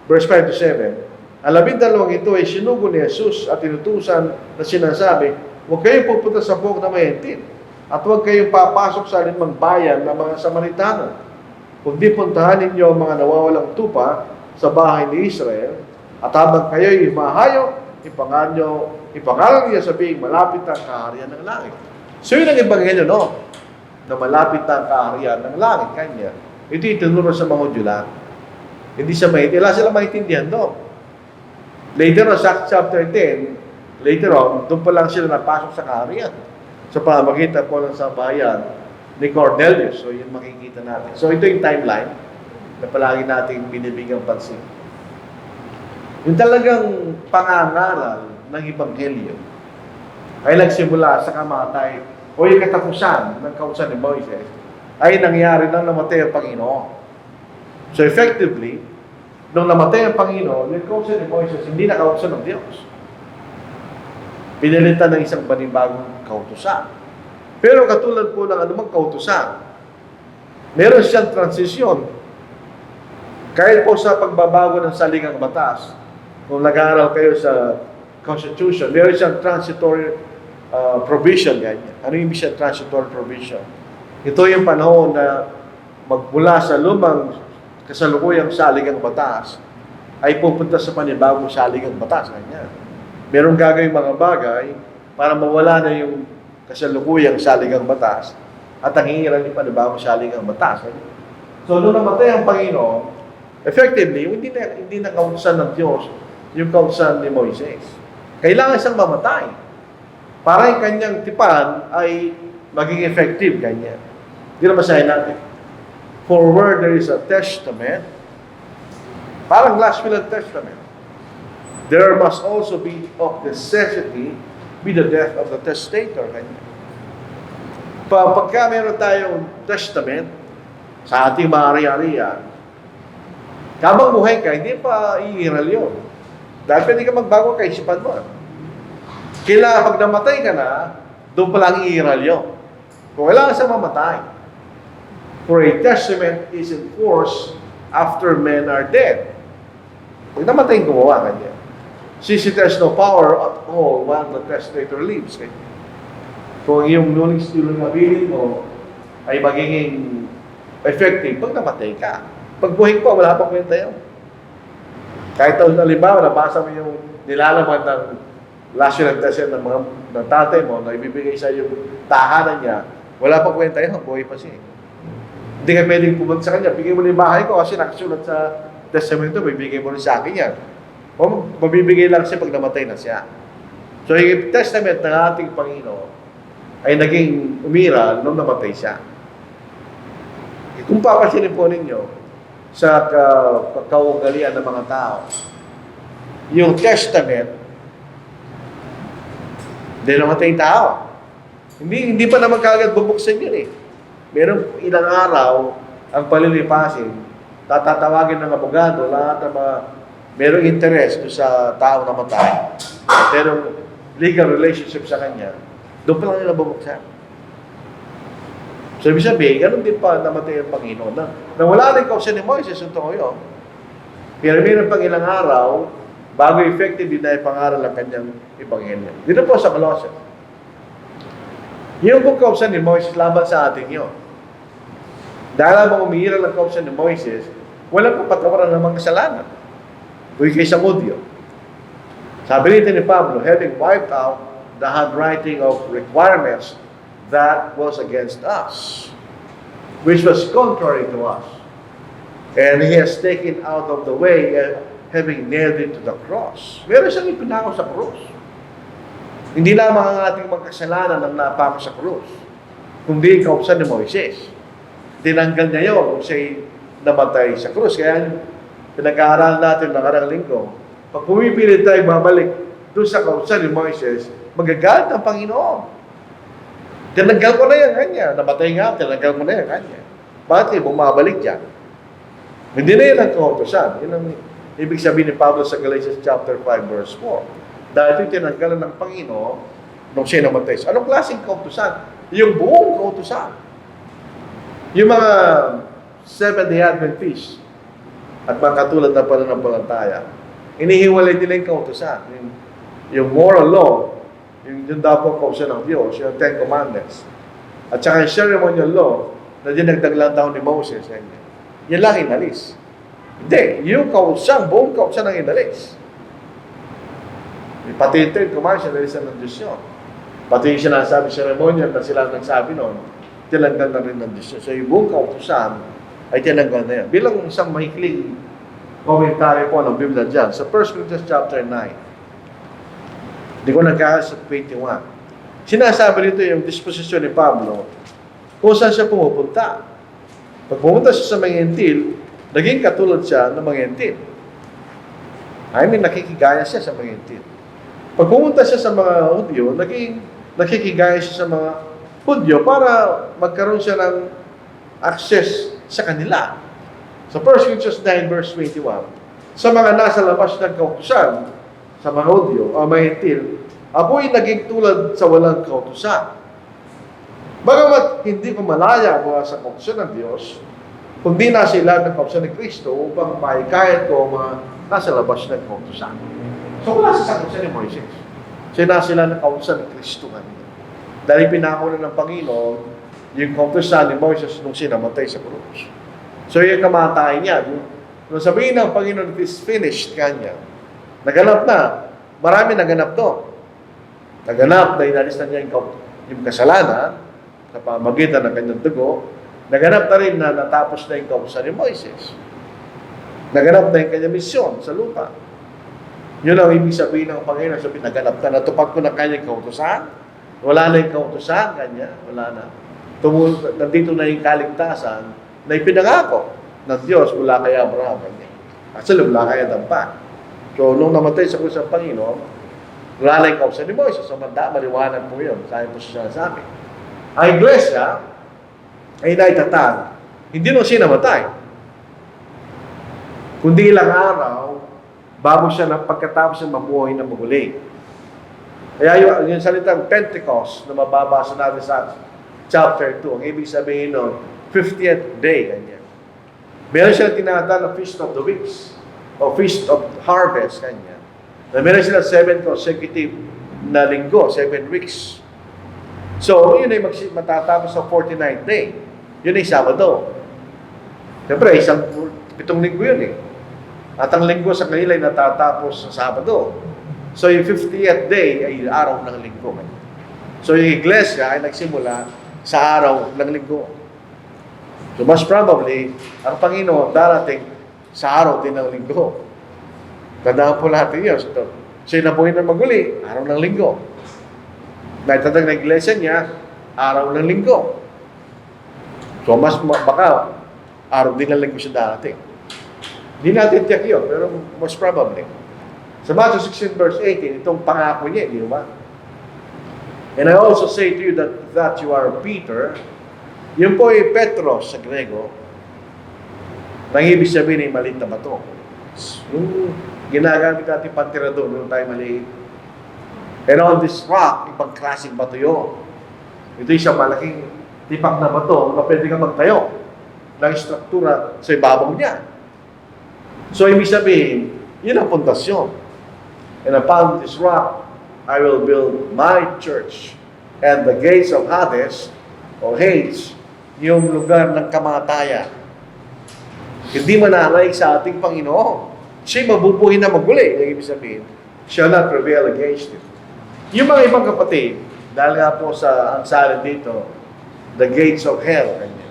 verse 5 to 7, ang 12 ito ay sinugo ni Jesus at tinutusan na sinasabi, huwag kayong pupunta sa buhok na mahintin at huwag kayong papasok sa alinmang bayan ng mga Samaritano. Kundi puntahan ninyo ang mga nawawalang tupa sa bahay ni Israel at habang kayo'y mahayo, ipangalan niya sabihin, malapit ang kaharian ng langit. So yun ang ebanghelyo, no? Na malapit ang kaharian ng langit, kanya. Ito itinuro sa mga Hudyo lang. Hindi siya wala sila maintindihan, no? Later on, sa chapter 10, later on, doon pa lang sila napasok sa kaharian. Sa pamamagitan po ng sambahayan ni Cornelius. So yun makikita natin. So ito yung timeline na palagi nating binibigyan pansin. Yung talagang pangangaral ng Ebanghelyo ay nagsimula sa kamatay o yung katapusan ng kautusan ni Moises ay nangyari nang namatay ang Panginoon. So effectively, nung namatay ang Panginoon, yung kautusan ni Moises hindi na kautusan ng Diyos. Pinalitan ng isang panibagong kautusan. Pero katulad po ng anumang kautusan, meron siyang transisyon. Kahit po sa pagbabago ng saligang batas, kung nag-aaral kayo sa Constitution, meron siyang transitory provision. Ganyan. Ano yung ibig siyang transitory provision? Ito yung panahon na magmula sa lumang kasalukuyang saligang batas ay pupunta sa panibagong saligang batas. Ganyan. Merong gagawin mga bagay para mawala na yung kasalukuyang saligang batas at ang hingiran yung panibagong saligang batas. Ganyan. So, nung namatay ang Panginoon, effectively, hindi na kautusan ng Diyos yung kautusan ni Moises. Kailangan siyang mamatay para yung kanyang tipan ay maging effective, ganyan. Hindi na masahin natin. For where there is a testament, parang last will and testament, there must also be of necessity be the death of the testator, ganyan. Pagka meron tayong testament sa ating mga ari-arian, habang buhay ka, hindi pa iiral yun. Dahil pwede ka magbago kay isipan mo. Kailangan pag namatay ka na, doon pa lang iiral yun. Kung kailangan sa mamatay. For a testament is in force after men are dead. Pag namatay yung gumawa, kanya. Since it has no power at all while the testator lives. Eh. Kung yung knowledge skill na ability mo ay magiging effective pag namatay ka. Pag buhay pa, wala pang kwenta yun. Kahit halimbawa, nabasa mo yung nilalaman ng last year ng ng tatay mo na ibibigay sa yung tahanan niya, wala pang kwenta yun, buhay pa siya. Hindi ka pwedeng pumunta sa kanya, bigay mo na yung bahay ko kasi nakasulat sa testamento, bibigay mo rin sa akin yan. O mabibigay lang siya pag namatay na siya. So yung testament ng ating Panginoon ay naging umira nung namatay siya. Kung papasilin po ninyo sa kaugalian ng mga tao, yung testament, hindi namatay yung tao. Hindi pa naman kagad bubuksan yun eh. Meron ilang araw ang palilipasin, tatatawagin ng abogado, lahat ng mga merong interest doon sa tao na matay, merong legal relationship sa kanya, doon pa lang nila bubuksan. So, ibig sabihin, ganun din pa namatay ang Panginoon. Na wala rin kausa ni Moises, yung totoo yun. Pero meron pang ilang araw, bago effective din na ipangaral ang kanyang Ebanghelyo. Dito po sa Colossus. Yung kung kausa ni Moises, laban sa atin yun. Dahil habang umiiral ang kausa ni Moises, walang kapatawaran ng mga kasalanan. Kung kay sa Mudyo. Sabi nito ni Pablo, having wiped out the handwriting of requirements that was against us, which was contrary to us. And He has taken out of the way, having nailed it to the cross. Meron siyang ipinako sa cross. Hindi lamang ang ating magkasalanan ang napako sa cross, kundi kausan ni Moises. Tinanggal niya yun kung siya'y namatay sa cross. Kaya pinag-aaral natin nakarang linggo, pag pumipilit tayo babalik doon sa kausan ni Moises, magagalit ang Panginoon. Tinanggal ko na yan kanya. Namatay nga, tinanggal mo na yan kanya. Bakit bumabalik yan? Hindi na yan ang kautusan. Yun ang ibig sabihin ni Pablo sa Galatians chapter 5 verse 4. Dahil ito tinanggalan ng Panginoon nung siya namatay. Anong klaseng kautusan? Yung buong kautusan. Yung mga Seventh-day Adventist at mga katulad na pananampalataya, inihiwalay nila yung kautusan. Yung moral law, yung dapat kautusan ng Diyos, yung Ten Commandments. At saka yung ceremonial law na dinagdag lang daw ni Moses. Yan lang inalis. Hindi, yung kautusan, buong kautusan ang inalis. Pati yung Ten Commandments, inalisan ng Diyos yun. Pati yung sinasabi ceremonial na sila nagsabi noon, tinanggal na rin ng Diyos. So yung buong kautusan ay tinanggal na yan. Bilang isang mahikling komentaryo po ng Biblia dyan, sa 1 Corinthians chapter 9, hindi ko nagkakalas sa 21. Sinasabi rito yung disposisyon ni Pablo kung saan siya pumupunta. Pag pumunta siya sa mga Gentil, naging katulad siya ng mga Gentil. I mean, nakikigaya siya sa mga Gentil. Pag pumunta siya sa mga Hudyo, naging nakikigaya siya sa mga Hudyo para magkaroon siya ng access sa kanila. Sa 1 Corinthians 9 verse 21, sa mga nasa labas ng kautusan, sa mga Hudyo o mga Gentil, ako'y naging tulad sa walang kautusan. Bagamat hindi ko malaya mula sa kautusan ng Diyos, kundi nasa ilan ng kautusan ni Kristo upang maikayat ko mga nasa labas ng kautusan. So wala sa kautusan ni Moises. Siya nasa ilan ng kautusan ni Kristo kanina. Dahil pinako na ng Panginoon yung kautusan ni Moises nung sinamatay sa krus. So yung kamatayan niya, nung sabihin ng Panginoon, it is finished kanya, naganap na. Marami naganap doon. Naganap na inalis na niya yung kasalanan sa pamagitan ng kanyang dugo. Naganap na rin na natapos na yung kautusan ni Moises. Naganap na yung kanyang misyon sa lupa. Yun ang ibig sabihin ng Panginoon. Sabihin, naganap na. Natupad ko na kanyang kautusan. Wala na yung kautusan kanya. Wala na. Nandito na yung kaligtasan na ipinangako ng Diyos mula kay Abraham. Actually, mula kay Adam pa. So, nung namatay sa krus ng Panginoon, wala na yung kautusan ni Moises. So, maliwanag po yun. Sabi po siya sa amin. Ang iglesia ay naitatag. Hindi nung siya namatay. Kundi ilang araw, bago siya pagkatapos ng mabuhay na maguli. Kaya yung salitang Pentecost na mababasa natin sa chapter 2, ang ibig sabihin nun, 50th day. Ganyan. Meron siya tinatawag na Feast of the Weeks. o Feast of Harvest, kanya, na meron sila 7 consecutive na linggo, 7 weeks. So, yun ay matatapos sa 49th day. Yun ay Sabado. Siyempre, 7 linggo yun eh. At ang linggo sa kanila ay natatapos sa Sabado. So, yung 50th day ay araw ng linggo. So, yung iglesia ay nagsimula sa araw ng linggo. So, most probably, ang Panginoon darating sa araw din ng linggo. Tandaan po natin yun. So, siya na po na maguli, araw ng linggo. Naitatag na iglesia niya, araw ng linggo. So, mas baka, araw din ng linggo siya darating. Hindi natin tiyak yun, pero most probably. Sa Matthew 16 verse 18, itong pangako niya, di ba? And I also say to you that you are Peter. Yun po ay Petros sa Grego. Nang ibig sabihin ay maliit na bato. Yung ginagamit natin pantirador nung tayo maliit. And on this rock, ibang klaseng bato yun. Ito isang malaking tipak na bato na pwede kang magtayo ng struktura sa ibabaw niya. So, ibig sabihin, yun ang pundasyon. And upon this rock, I will build my church. And the gates of Hades, o Hades, yung lugar ng kamatayan, hindi manalay sa ating Panginoon. Siya'y mabubuhay na maguli. Yung ibig sabihin, shall not prevail against it. Yung mga ibang kapatid, dahil nga po sa ang salin dito, the gates of hell, kanya.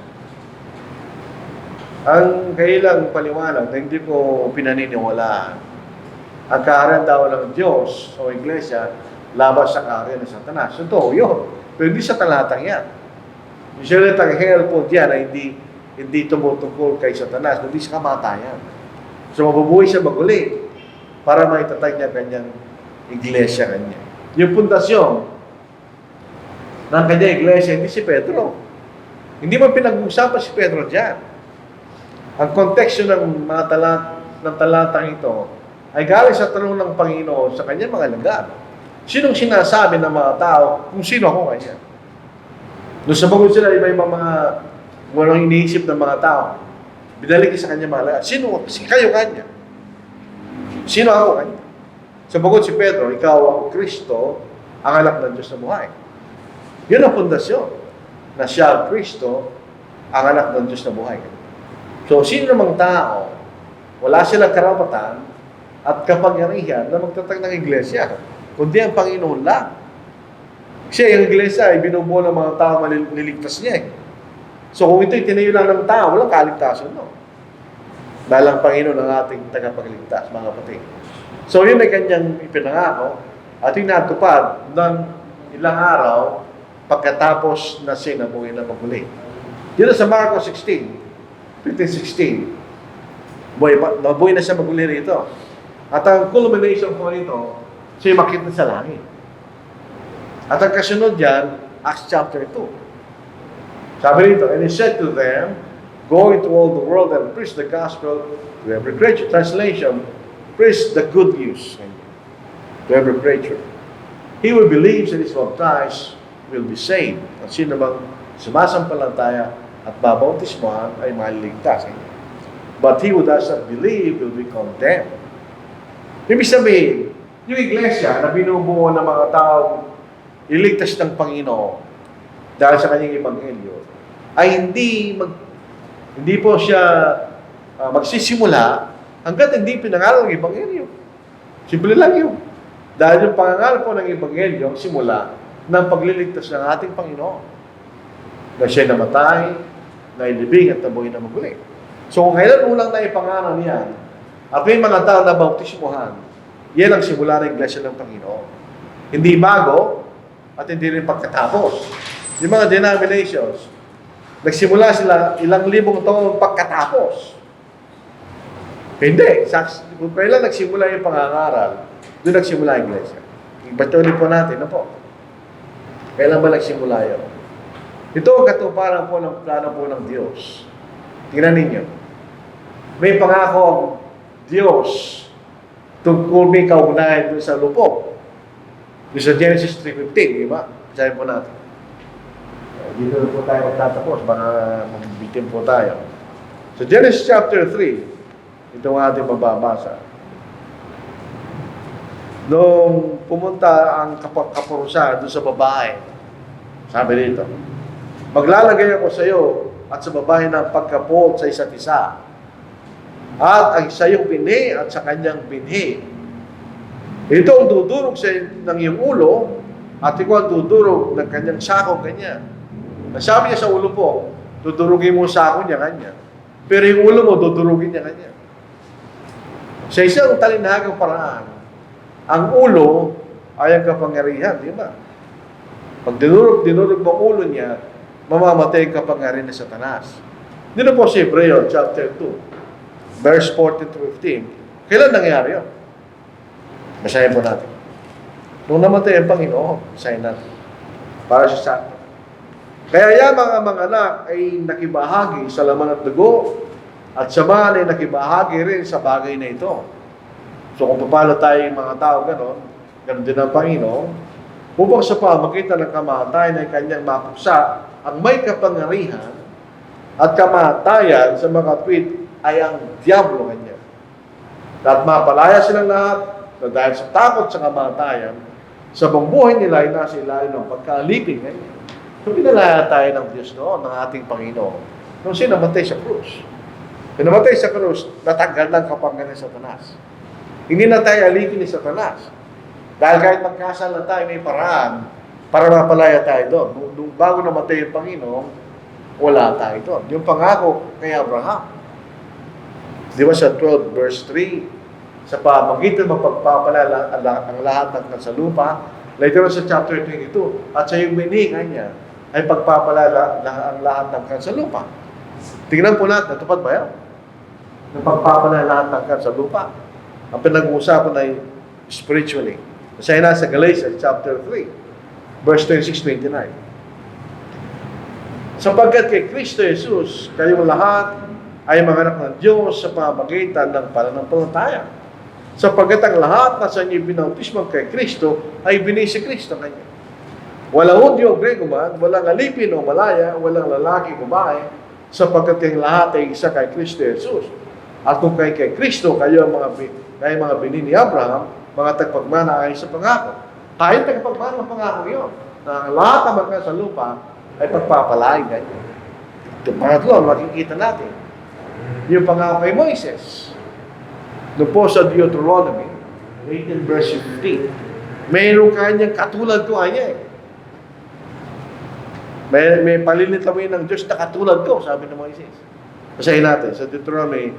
Ang kailang paliwanag na hindi ko pinaniniwalaan, ang kaharian daw ng Diyos o Iglesia, labas sa kaharian ng Satanas. Ito, yun. Pero hindi sa talatang yan. Yung salitang hell po diyan ay hindi tumutungkol kay Satanas, kundi sa kamatayan. So, mabubuhay siya maguli para maitatag niya kanyang iglesia kanya. Yung pundasyon ng kanyang iglesia, hindi si Pedro. Hindi mo pinag-uusapan si Pedro diyan. Ang konteksto ng mga talatang ito ay galing sa tanong ng Panginoon sa kanyang mga lagad. Sinong sinasabi ng mga tao kung sino ako kanya? Doon sa bagot sila, iba-ibang mga walang iniisip ng mga tao. Binalik sa kanya mga lagad. Sino? Kayo kanya. Sino ako kanya? Sa bagot si Pedro, ikaw ang Kristo, ang anak ng Diyos na buhay. Yun ang pundasyon. Na siya ang Kristo, ang anak ng Diyos na buhay. So, sino namang tao, wala silang karapatan at kapangyarihan na magtatag ng iglesia, kundi ang Panginoon lang. Kasi ang iglesia ay binubuo ng mga tao maliligtas niya eh. So, kung ito'y tinayo lang ng tao, walang kaligtasan, no? Dahil ang Panginoon ang ating tagapagligtas, mga kapatid. So, yun ay kanyang ipinangako at yung natupad ng ilang araw pagkatapos na siya nabuhay na maguli. Dito sa Marcos 15:16, nabuhay na siya maguli rito. At ang culmination po nito, siya makita sa langit. At ang kasunod dyan, Acts chapter 2. Sabi rito, and he said to them, go into all the world and preach the gospel to every creature. Translation, preach the good news to every creature. He who believes and is baptized will be saved. At sino bang sumasampalataya at babautismohan ay maliligtas. But he who does not believe will be condemned. Ibig sabihin, yung iglesia na binubuo ng mga tao iligtas ng Panginoon dahil sa kanyang ebanghelyo ay hindi po siya magsisimula hanggat hindi pinangaral ng ebanghelyo. Simple lang yun. Dahil yung pangangaral po ng ebanghelyo ang simula ng pagliligtas ng ating Panginoon. Na siya namatay, na ilibing at nabuhay na maguli. So kung kailan ulang na ipangaral niyan at may mga tao na bautismuhan, yan ang simula ng iglesia ng Panginoon. Hindi bago at hindi rin pagkatapos. Yung mga denominations, nagsimula sila ilang libong taon pagkatapos. Hindi. Kung kailan nagsimula yung pangangaral, doon nagsimula yung iglesia. Ibatuloy po natin, ano po? Kailan ba nagsimula yun? Ito ang katuparan po ng plano po ng Diyos. Tingnan ninyo. May pangako ang Diyos tungkol may kaunahan doon sa lupok. Doon sa Genesis 3:15, di ba? Sabi po natin. Dito na po tayo magtatapos, baka mabitin po tayo. So Genesis chapter 3, Ito ang ating mababasa. Nung pumunta ang kapurusan doon sa babae, sabi dito, maglalagay ako sa iyo at sa babae ng pagkapot sa isa't isa. At ang sa iyong binhi at sa kanyang binhi. Ito ang dudurog ng iyong ulo at ikaw ang dudurog ng kanyang sako kanya. Nasabi niya sa ulo po, dudurugin mo sako niya kanya. Pero yung ulo mo, dudurugin niya kanya. Sa isang talinhagang paraan, ang ulo ay ang kapangyarihan, di ba? Pag dinurog mo ang ulo niya, mamamatay ang kapangyarihan ni Satanas. Dito po si Hebreo, chapter 2. Verse 14-15. Kailan nangyari yun? Basahin po natin. Nung namatay ang Panginoon, basahin natin. Para sa atin. Kaya yung mga anak ay nakibahagi sa laman at dugo at sa mga ay nakibahagi rin sa bagay na ito. So kung paano tayo yung mga tao ganon din ang Panginoon, upang sa pamagitan ng kamatayan ay kanyang mapuksa ang may kapangyarihan at kamatayan sa mga tweet ay ang diablo kanya. At mapalaya silang lahat na dahil sa takot sa kamatayan, sa buhay nila ay nasa ilalim ng pagkaalipin kanya. So pinalaya tayo ng Diyos noon, ng ating Panginoon, nung sinamatay sa krus. Pinamatay sa krus, natanggal ng kapangyarihan ng Satanas. Hindi na tayo alipin ni Satanas. Dahil kahit magkasal na tayo, may paraan para mapalaya tayo doon. Nung bago namatay yung Panginoon, wala tayo doon. Yung pangako kay Abraham. Di ba sa 12 verse 3, sa pamagitan mapagpapala ang lahat ng kasalupa, later sa chapter 22, at sa iyong binhi kanya ay pagpapala ang lahat ng kasalupa. Tingnan po natin, natupad ba yan? Pagpapala lahat ng kasalupa. Ang pinag-uusapan ay spiritually. Kasi na sa Galatians chapter 3, verse 26-29. Sapagkat kay Kristo Jesus, kayong lahat ay mga anak ng Diyos sa pamamagitan ng pananampalataya. Sapagkat ang lahat na sa inyo binautismo kay Kristo ay binhi si Kristo kanya. Walang Hudyo o Grego man, walang alipin o malaya, walang lalaki o babae, sapagkat ang lahat ay isa kay Kristo Jesus. At kung kay Kristo, kayo mga binhi ni Abraham, mga tagpagmana ay sa pangako. Tayo tagpagmana ng pangako yun. Na ang lahat ng mga sa lupa ay pagpapalain ganyan. Ito pangatlo, makikita natin. Yung pangako kay Moises. Doon po sa Deuteronomy 18 verse 15. Mayroon kanyang katulad ko kanya eh. May palinitawin ng Diyos na katulad ko, sabi ng Moises. Basahin natin sa Deuteronomy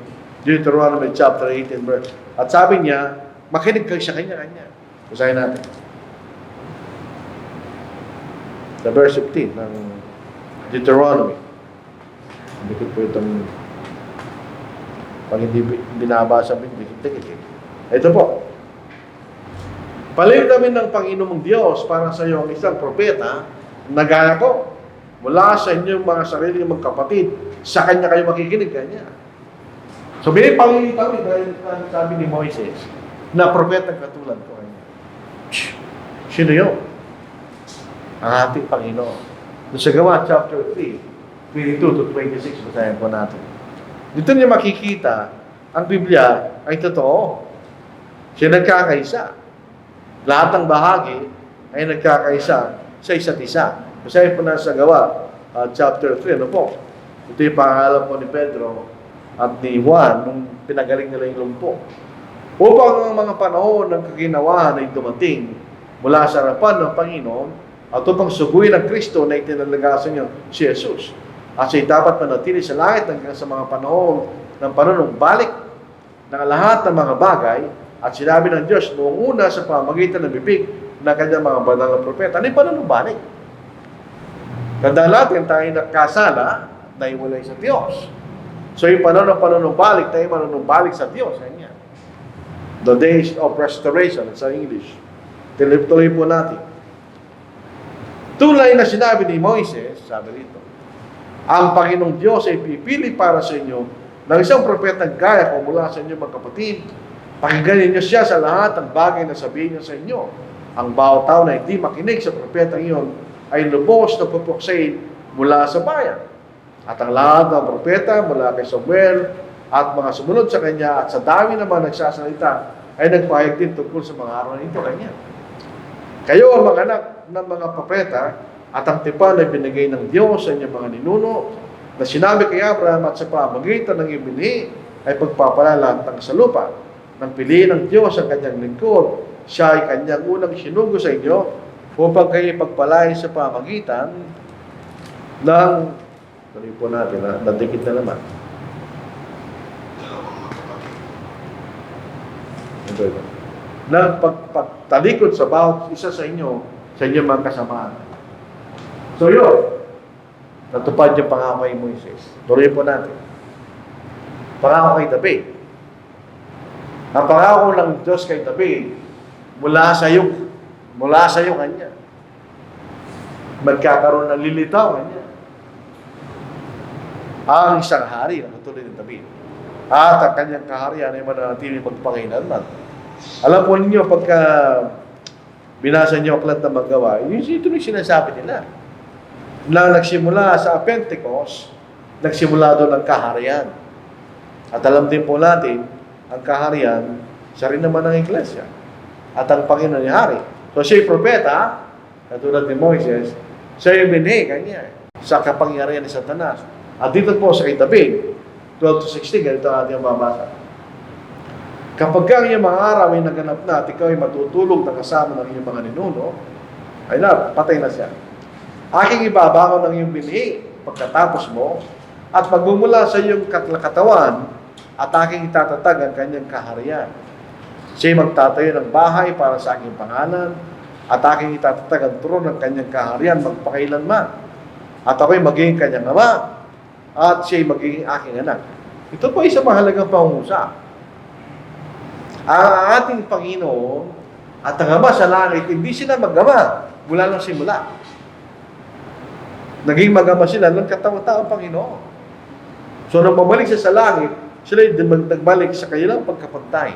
chapter 18 verse. At sabi niya, makinig kayo sa kanya-kanya. Basahin natin. Sa verse 15 ng Deuteronomy. Hindi ko po itong pag hindi binabasa, ito po. Palit kami ng Panginoong Diyos para sa iyo ang isang propeta na gaya ko. Mula sa inyong mga sarili mong kapatid, sa kanya kayo makikinig kanya. So, binipalilitaw dahil sabi ni Moises na propeta katulad ko kanya. Sino yun? Ang ating Panginoon. Doon sa Gawa chapter 3, 22-26, basahin po natin. Dito niya makikita, ang Biblia ay totoo. Siya nagkakaisa. Lahat ng bahagi ay nagkakaisa sa isa't isa. Basahin po na sa Gawa, chapter 3, ano po? Ito yung pangalan po ni Pedro at ni Juan nung pinagaling nila yung lumpo. Upang ang mga panahon ng kaginawahan ay dumating mula sa harapan ng Panginoon at upang suguin ng Kristo na itinalagasan niya si Jesus. At siya dapat manatili sa langit hanggang sa mga panahon ng panunumbalik ng lahat ng mga bagay at sinabi ng Diyos noong una sa pamamagitan ng bibig ng kanyang mga banal na propeta. Ano yung panunumbalik? Tandaan natin tayo nakasala at naiwalay sa Diyos. So yung panunumbalik, tayo manunumbalik sa Diyos. Kanya. The days of restoration sa English. Tuloy po natin. Tulay na sinabi ni Moises, sabi rito, ang Panginoong Diyos ay pipili para sa inyo ng isang propetang gaya ko mula sa inyo magkapatid. Pakinggan ninyo siya sa lahat ng bagay na sabihin niya sa inyo. Ang bawat tao na hindi makinig sa propetang iyon ay lubos na pupuksain mula sa bayan. At ang lahat ng propeta mula kay Samuel at mga sumunod sa kanya at sa dami naman nagsasalita ay nagpahayag din tungkol sa mga araw na ito kanya. Kayo ang mga anak ng mga propeta at ang tipan ay binigay ng Diyos sa inyong mga ninuno na sinabi kay Abraham at sa pamagitan ng ibinhi ay pagpapalala sa lupa. Nang piliin ng Diyos ang kanyang lingkod, siya ay kanyang unang sinugo sa inyo upang kayo pagpalain sa pamagitan ng, tuloy po natin, nadikit na naman. Ng pagtalikod sa bawat isa sa inyo, sa inyong mga kasamaan. So yun, natupad yung pangako kay Moises. Tuloy po natin. Pangako kay David. Ang pangako ng Diyos kay David, mula sa iyo kanya. Magkakaroon ng lilitaw kanya. Ang isang hari na katulad ng David. At ang kanyang kaharian ay mananatili magpakailanman. Alam po ninyo, pagka binasa niyo aklat na maggawa, ito yung sinasabi nila. Na nagsimula sa Pentecost, nagsimula doon ang kaharian. At alam din po natin, ang kaharian, siya rin naman ang iglesia. At ang Panginoon ni Hari. So siya propeta, katulad ni Moises, siya yung binhi kanya sa kapangyarihan ni Satanas. At dito po sa kay David, 12-16, ganito ang ating mabasa. Kapag ang iyong mga araw ay naganap na at ikaw ay matutulog na kasama ng iyong mga ninuno, ay na, patay na siya. Aking ibabangon ng iyong binhi pagkatapos mo at magmumula sa iyong katawan at aking itatatag ang kanyang kaharian. Siya'y magtatayo ng bahay para sa aking pangalan at aking itatatag ang trono ng kanyang kaharian magpakailanman. At ako'y magiging kanyang ama at siya'y magiging aking anak. Ito po ay isang mahalagang pangungusap. Ang ating Panginoon at ang Ama sa langit, hindi sila mag-ama mula ng simula. Naging mag-ama sila ng katawa-taong Panginoon. So, nang mabalik siya sa langit, sila nagbalik sa kanilang pagkapantay.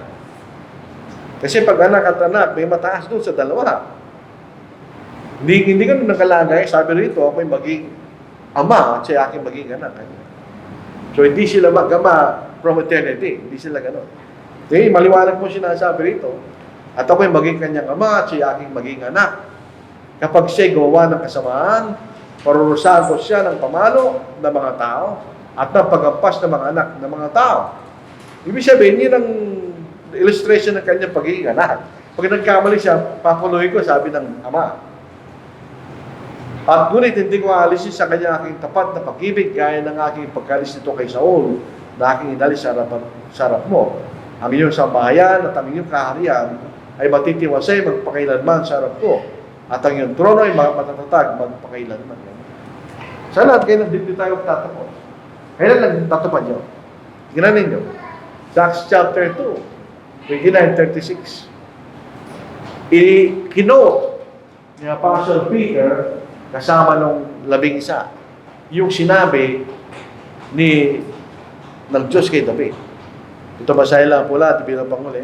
Kasi pag anak at anak, may mataas doon sa dalawa. Hindi ka nakalagay, sabi rito, ako'y maging ama at siya aking maging anak. So, hindi sila mag-ama from eternity. Hindi sila gano'n. Okay, maliwanag mo sinasabi rito. At ako'y maging kanyang ama at siya aking maging anak. Kapag siya'y gawa ng kasamaan, parurusahan ko siya ng pamalo ng mga tao at ng pagampas ng mga anak ng mga tao. Ibig sabihin, yun ang illustration ng kanyang pagiging anak. Pag nagkamali siya, papuluhin ko, sabi ng ama. At ngunit hindi ko aalisin sa kanya aking tapat na pag-ibig gaya ng aking pagkalis nito kay Saul na aking inalis sa harap mo. Ang iyong sambahayan at ang iyong kaharian ay matitiwasay magpakailanman sa harap ko. At ang iyong trono ay matatatag magpakailanman. Sa lahat kayo dito tayo tatapos. Kailan lang tatupad nyo? Tingnan ninyo. Sa Acts chapter 2, 29-36. Kinote ni Apostle Peter kasama nung 11 yung sinabi ng Diyos kay David. Ito basahin lang po lahat bilang panguli.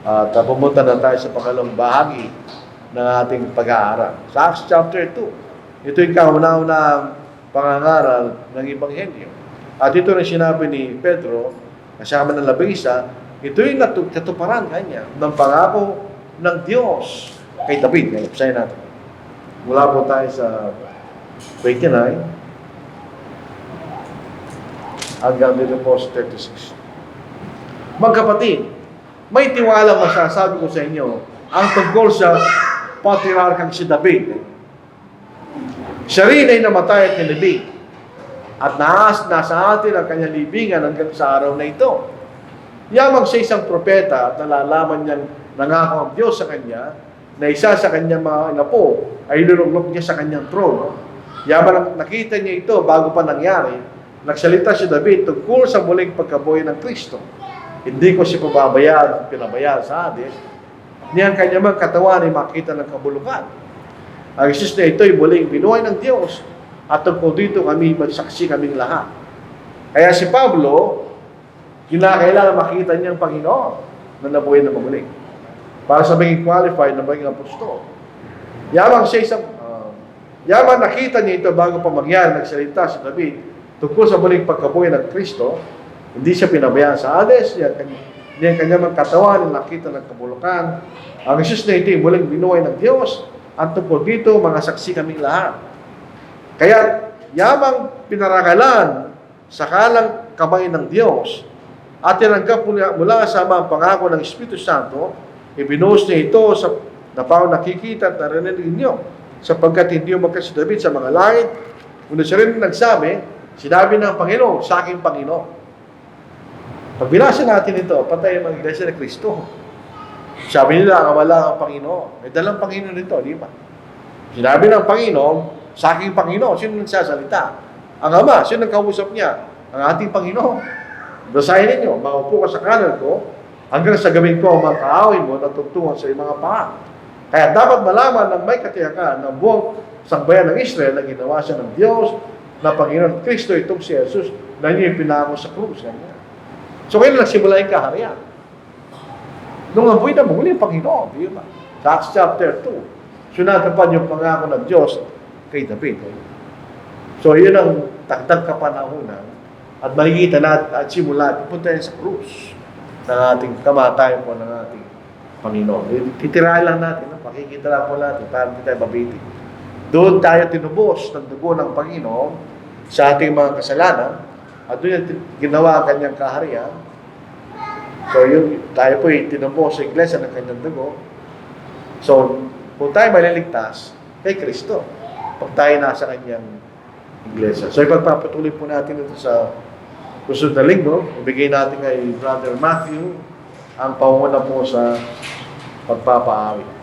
At pumunta na tayo sa pangalawang bahagi ng ating pag-aaral. Sa Acts chapter 2, ito yung kauna-unang pangangaral ng Ebanghelyo. At ito rin sinabi ni Pedro, kasama ng 11, ito yung katuparan kanya ng pangako ng Diyos kay David. Ngayon, basahin natin. Mula po tayo sa 29 hanggang dito po sa 36. Magkapatid, may tiwala masasabi ko sa inyo ang tungkol sa patriarkang si David. Siya rin ay namatay at nilibing at nasa atin ang kanyang libingan hanggang sa araw na ito. Yamang sa isang propeta at nalalaman niyang nangako ang Diyos sa kanya na isa sa kanyang mga inapo ay lulunglok niya sa kanyang trono. Yamang nakita niya ito bago pa nangyari, nagsalita si David tungkol sa muling pagkabuhay ng Kristo. Hindi ko siya pinabayaan sa Hades, niyang kanyang mga katawan ay makita ng kabulukan. Ang isis na ito ay muling binuhay ng Diyos at tungkol dito kami magsaksi kaming lahat. Kaya si Pablo, kinakailangan makita niyang Panginoon na nabuhay na mamuling para sa maging qualified na maging apostol. Yamang nakita niya ito bago pa mangyari, nagsalita si David tungkol sa muling pagkabuhay ng Kristo. Hindi siya pinabayaan sa Hades, hindi ang kanyang katawan na nakita ng kabulukan. Ang Jesus na ito, muling binuhay ng Diyos. At tungkol dito, mga saksi kaming lahat. Kaya, yamang pinaragalan sa kalang kamay ng Diyos at tinanggap mula sa mga pangako ng Espiritu Santo, ibinuhos niya ito sa napao nakikita at narinig ninyo, sapagkat hindi yung magkasi David sa mga langit. Kung siya rin nagsabi, sinabi ng Panginoon, sa aking Panginoon. Pag binasa natin ito, patay ang Iglesia ni Cristo. Sabi nila, ang wala ang Panginoon. May dalang Panginoon ito, di ba? Sinabi ng Panginoon, sa aking Panginoon, sino nagsasalita? Ang Ama, sino nagkausap niya? Ang ating Panginoon. Basahin ninyo, maupo ka sa kanan ko, hanggang sa gawin ko ang mga kaaway mo na tugtungan sa iyong mga paa. Kaya dapat malaman ng may katiyakan ng buong sangbayan ng Israel na ginawa siya ng Diyos na Panginoon Kristo itong si Jesus na niya pinako sa krus. So kailan nagsimula yung kaharian? Nung abuy na muli ang Panginoon, di ba? Sa Acts chapter 2, sunatapan yung pangako ng Diyos kay David. So yun ang takdang kapanahunan at makikita natin at simula, pupunta yan sa krus ng ating kamatayan po ng ating Panginoon. Titirahin lang natin, pakikita lang po natin para hindi tayo mabitin. Doon tayo tinubos ng dugo ng Panginoon sa ating mga kasalanan at doon yung ginawa ang kanyang kaharian. So yun, tayo po tinubos sa iglesia ng kanyang dugo. So, kung tayo maliligtas kay Kristo, pag tayo nasa kanyang iglesia. So ipagpapatuloy po natin ito sa susunod na linggo. Ibigay natin kay Brother Matthew ang pangunguna po sa pagpapaawit.